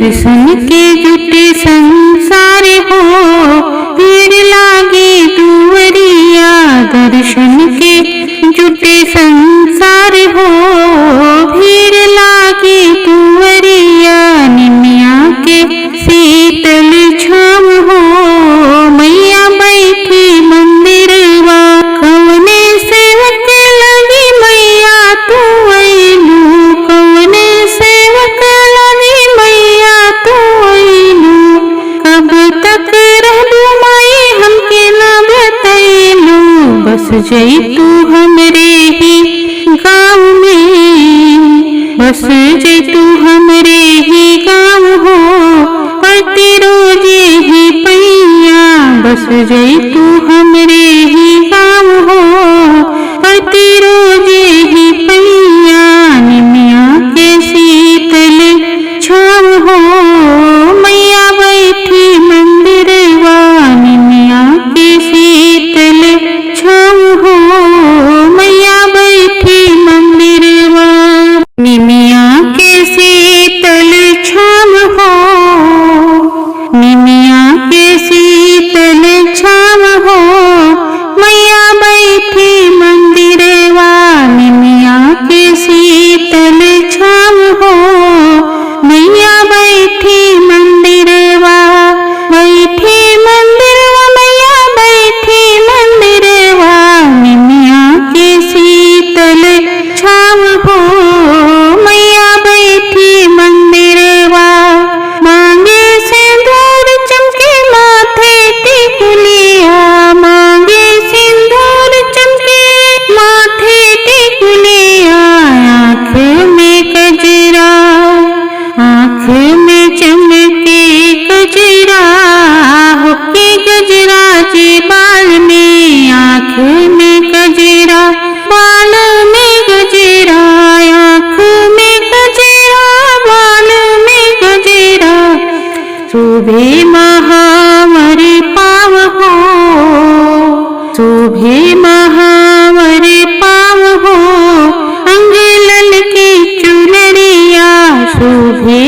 दर्शन के जुटे संसार हो, भीड़ लागे दुवरिया। दर्शन के जुटे संसार हो, भीड़ लागे दुवरिया। निमिया के शीतल छाम हो, मैया बैठी मंदिरवा। कवने सेवक लगी मैया तू अइलू, कवने सेवक लगी मैया तू अइलू। कब तक रहबू माई हमके ना बतैलू, बस जइतू हमरे ही गाँव में, बस जइतू हमरे ही गाँव हो। पड़ती रोजे ही पैया, बस जइतू हमरे ही गाँव हो। पड़ती रोजे ही पैया। निमिया के शीतल छाव हो, मैया बैठी मंदिरवा। निमिया के शीतल छाव हो, मैया बैठी मंदिरवा। निमिया के शीतल छाव हो, निमिया के शीतल छाव हो, मैया बैठी मंदिरवा। निमिया के शीतल छाव हो, मैया बैठी मंदिरवा। बैठी मंदिरवा मैया बैठी मंदिरवा। निमिया के शीतल छाव हो, मैया बैठी मंदिरवा। मांगे सिंदूर चमके माथे टिकुलिया, मांगे सिंदूर चमके माथे टिकुलिया। आँख में गजरा, आँख में चमके गजरा, होके गजरा जे बाल में। आँख में गजरा, बाल में गजरा, आँख में गजरा, बाल में गजरा। शोभे महावर पाव हो, शोभे महावर पाव हो। अंग ललकी चुनरिया, शोभे